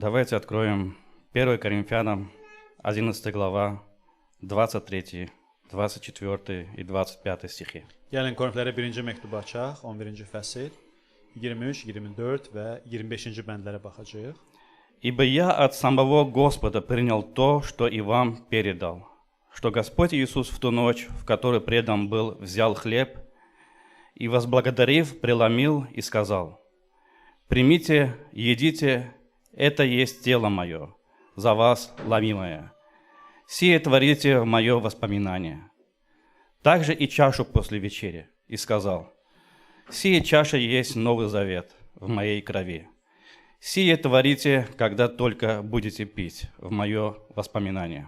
Давайте откроем 1 Коринфянам, 11 глава, 23, 24 и 25 стихи. Gəlin Korinflərə 1-ci məktubu açaq, 11-ci fəsil, 23, 24 və 25-ci bəndlərə baxacağıq. «Ибо я от самого Господа принял то, что и вам передал, что Господь Иисус в ту ночь, в которой предан был, взял хлеб и, возблагодарив, преломил и сказал: примите, едите, это есть тело мое, за вас ломимое. Сие творите в мое воспоминание. Также и чашу после вечери, и сказал: сие чаша есть Новый Завет в моей крови. Сие творите, когда только будете пить, в мое воспоминание».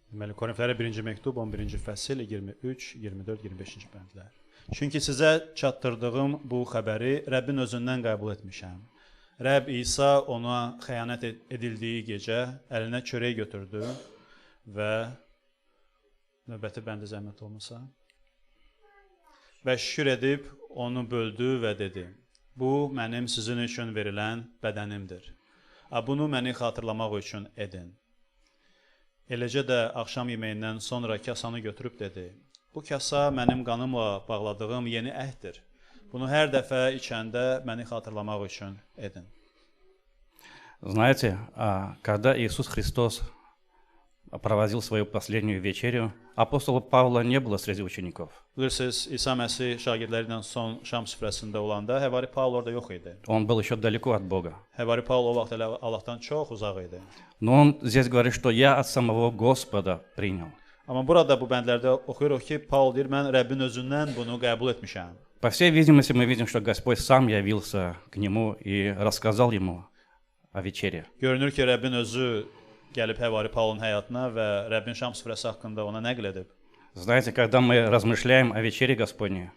Deməli, Korinflərə 1-ci məktub, 11-ci fəsil, 23, 24, 25-ci bəndlər. Çünki sizə çatdırdığım bu xəbəri Rəbbin özündən qəbul etmişəm. Rəbb İsa ona xəyanət edildiyi gecə əlinə çörək götürdü və növbəti bəndə zəhmət olmasa və şükür edib onu böldü və dedi: bu mənim sizin üçün verilən bədənimdir. Bunu məni xatırlamaq üçün edin. Eləcə də axşam yeməyindən sonra kasanı götürüb dedi: bu kasa mənim qanımla bağladığım yeni əhddir. Bunu hər dəfə içəndə məni xatırlamaq üçün edin. Знаете, когда Иисус Христос проводил свою последнюю вечерю, апостола Павла не было среди учеников. Bilirsiniz, İsa Məsih şagirdləri ilə son şam süfrəsində olanda Həvari Paul orada yox idi. Он был еще далеко от Бога. Həvari Paul o vaxt elə Allahdan çox uzaq idi. Но он здесь говорит, что я от самого Господа принял. Amma burada bu bəndlərdə oxuyuruq ki, Paul deyir, mən Rəbbin özündən bunu qəbul etmişəm. По всей видимости, мы видим, что Господь сам явился к нему и рассказал ему о вечере. Görünür ki, Rəbbin özü gəlib Həvari Paulun həyatına və Rəbbin şam süfrəsi haqqında ona nəql edib. Знаете, когда мы размышляем о вечере Господней,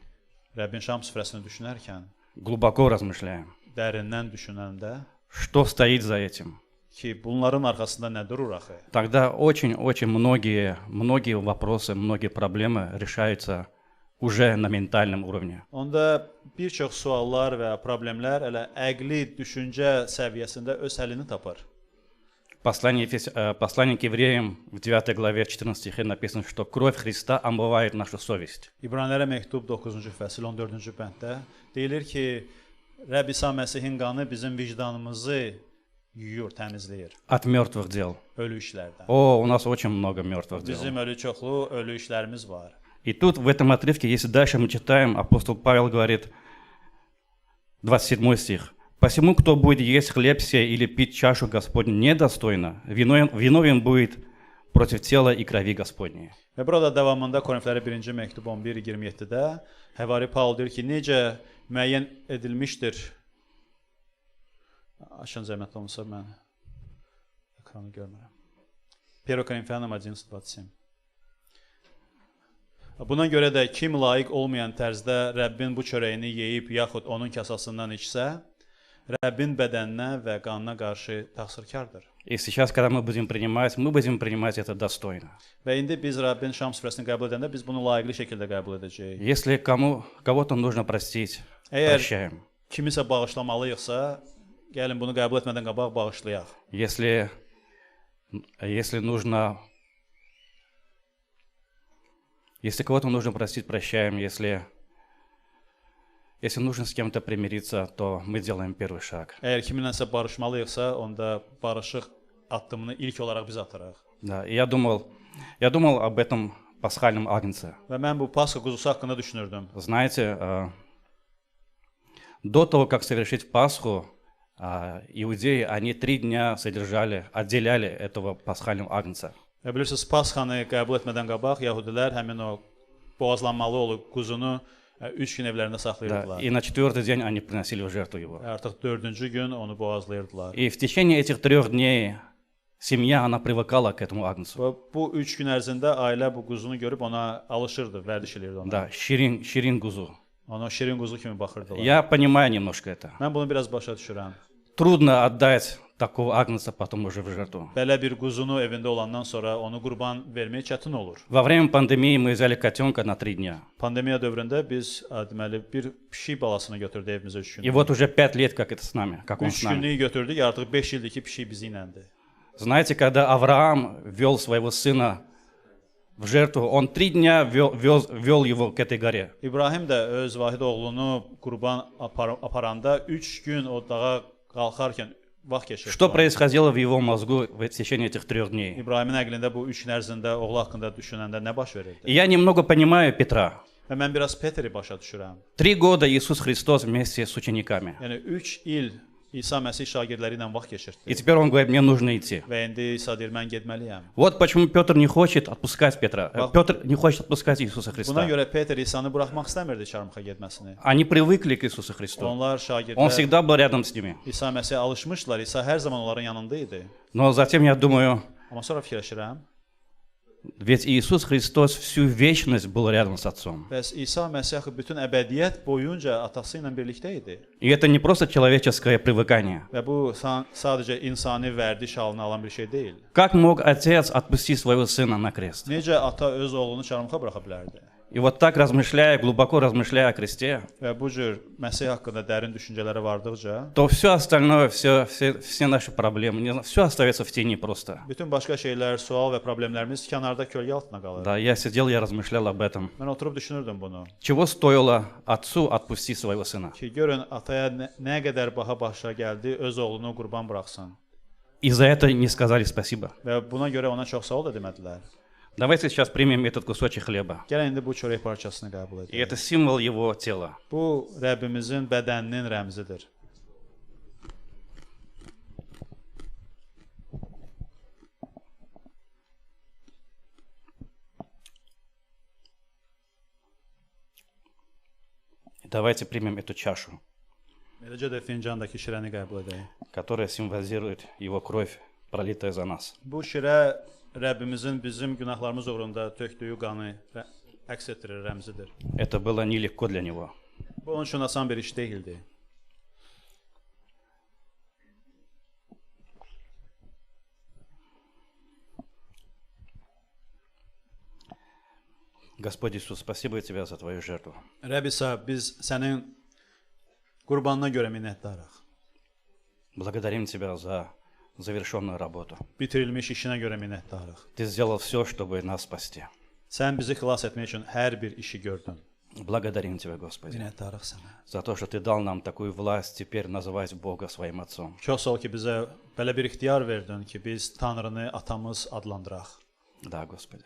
Rəbbin şam süfrəsini düşünərkən, глубоко размышляем, dərindən düşünəndə что стоит за этим, ki, bunların arxasında nə durur axı? тогда очень многие вопросы, многие проблемы решаются уже на ментальном уровне. Onda bir çox suallar və problemlər elə əqli düşüncə səviyyəsində öz həllini tapar. Послание к евреям в 9 главе 14 стихе написано, что кровь Христа омывает нашу совесть. İbranilərə məktub 9-cu fəsil 14-cü bənddə deyilir ki, Rəbb İsa Məsihin qanı bizim vicdanımızı yuyur, təmizləyir. От мертвых дел. Ölü işlərdən. О, у нас очень много mертвых дел. Bizim çoxlu ölü işlərimiz var. И тут в этом отрывке, если дальше мы читаем, апостол Павел говорит, 27 стих: «Посему, кто будет есть хлеб сей или пить чашу Господню недостойно, виновен будет против тела и крови Господней». Və burada davamında Korinflərə 1-ci məktub 11-27-də Həvari Paul deyir ki, necə müəyyən edilmişdir. Aşın zəhmət olmasa mən ekranı görmürəm. 1 Korinfyanam 11-27. Buna görə də kim layiq olmayan tərzdə Rəbbin bu çörəyini yeyib yaxud onun kasasından içsə, Rəbbin bədəninə və qanına qarşı təqsirkardır. И сейчас, когда мы будем принимать это достойно. Və indi biz Rəbbin şam süfrəsini qəbul edəndə biz bunu layiqli şəkildə qəbul edəcəyik. Если кого-то нужно простить, Əgər прощаем. kimisə bağışlamalıyıqsa, gəlin bunu qəbul etmədən qabaq bağışlayaq. Если кого-то нужно простить, прощаем. Если нужно с кем-то примириться, то мы делаем первый шаг. Əgər kiminləsə barışmalıyıqsa, onda barışıq addımını ilk olaraq biz atırıq. Да, и я думал об этом пасхальном агнце. Və mən bu Pasxa quzusu haqqında düşünürdüm. Знаете, до того, как совершить Пасху, иудеи, они 3 дня отделяли этого пасхального агнца. Və bilirsiniz, Pasxanı qəbul etmədən qabaq Yahudilər həmin o boğazlanmalı olan quzunu 3 gün evlərində Да, saxlayırdılar. и на 4-й день они приносили в жертву его. Artıq 4-cü gün onu boğazlayırdılar. И в течение этих 3 дней семья, она привыкала к этому агнцу. Və bu 3 gün ərzində ailə bu quzunu görüb ona alışırdı, vərdiş eləyirdi ona. Да, şirin kuzu. Ona şirin quzu kimi baxırdılar. Я понимаю немножко это. Mən bunu biraz başa düşürəm. трудно отдать такого агнца потом уже в жертву. Belə bir quzunu evində olandan sonra onu qurban vermək çətin olur. Во время пандемии мы взяли котенка на 3 дня. Pandemiya dövründə biz deməli bir pişik balasını götürdük evimizə 3 И gün. вот уже 5 лет, как это с нами, как он 3 с нами. günlük götürdük, artıq 5 ildir ki pişik bizi iləndir. Знаете, когда Авраам вел своего сына в жертву, он 3 дня вел его к этой горе. İbrahim də öz vahid oğlunu qurban aparanda 3 gün o dağa qalxarkən vaxt keçirdi. Что происходило в его мозгу в течение этих 3 дней? İbrahimin əqlində bu 3 gün ərzində oğlu haqqında düşünəndə nə baş verirdi? И я немного понимаю Петра. Və mən biraz Peteri başa düşürəm. 3 года Иисус Христос вместе с учениками. Yəni 3 il İsa Məsih şagirdləri ilə vaxt И keçirdi. теперь он говорит, мне нужно идти. Və indi İsa deyir, mən getməliyəm. Вот почему Петр не хочет отпускать Петра. Петр не хочет отпускать Иисуса Buna Христа. görə Peter İsanı buraxmaq istəmirdi çarmıxa getməsini. Они привыкли к Иисусу Христу. Onlar Он şagirdlər всегда был рядом с nими. İsa Məsihə alışmışlar. İsa hər zaman onların yanında idi. Но затем я думаю, Amma sonra fikirləşirəm, ведь Иисус Христос всю вечность был рядом с Отцом. bəs İsa Məsih axı bütün əbədiyyət boyunca atası ilə birlikdə idi. И это не просто человеческое привыкание. Və bu sadəcə insani vərdiş halına alan bir şey deyil. Как мог Отец отпустить своего Сына на крест? Necə ata öz oğlunu çarmıxa buraxa bilərdi? И вот так размышляя, глубоко размышляя о кресте, Və bu cür Məsih haqqında dərin düşüncələrə vardıqca, то все остальное, все наши проблемы, не знаю, все остается в тени просто. bütün başqa şeylər, sual və problemlərimiz kənarda kölgə altında qalır. Да, я сидел, я размышлял об этом. Mən oturub düşünürdüm bunu. Чего стоило Отцу отпустить своего Сына? Ki görün ataya nə qədər baha başa gəldi, öz oğlunu qurban buraxsın. И за это не сказали спасибо. Və buna görə ona çox sağ ol da demədilər. Давайте сейчас примем этот кусочек хлеба. Gəlin indi bu çörək parçasını qəbul И edək. это символ Его тела. Bu Rəbbimizin bədəninin rəmzidir. Давайте примем эту чашу, Eləcə də fincandakı şirəni qəbul edək. которая символизирует Его кровь, пролитая за нас. Bu şirə Rəbbimizin bizim günahlarımız uğrunda tökdüyü qanı əks etdirir, rəmzidir. Это было нелегко для Него. Bu onun üçün asan bir iş deyildi. Господь Иисус, спасибо Тебе за Твою жертву. Rəbb İsa, biz sənin qurbanına görə minnətdarıq. Благодарим Тебя за завершенную работу. Bitirilmiş işinə görə minnətdarıq. Ты сделал все, чтобы нас спасти. Sən bizi xilas etmək üçün hər bir işi gördün. Благодарим Тебя, Господи, Minnətdarıq sənə. за то, что Ты дал нам такую власть теперь называть Бога своим Отцом. Çox sağ ol ki, bizə belə bir ixtiyar verdin ki, biz Tanrını atamız adlandıraq. Да, Господи.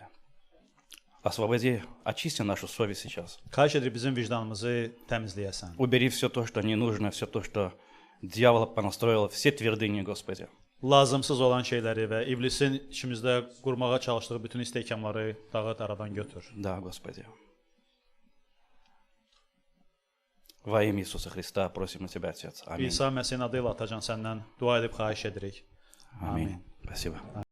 Освободи, очисти нашу совесть сейчас. Xahiş edir bizim vicdanımızı təmizləyəsən. Убери все то, что не нужно, все то, что дьявол понастроил, все твердыни, Господи. Lazımsız olan şeyləri və iblisin içimizdə qurmağa çalışdığı bütün istehkamları dağıt aradan götür. Да, Господи. Во имя Иисуса Христа просим у Тебя, Отец. Аминь. İsa Məsihin adı ilə atacan səndən dua edib xahiş edirik. Аминь. Спасибо.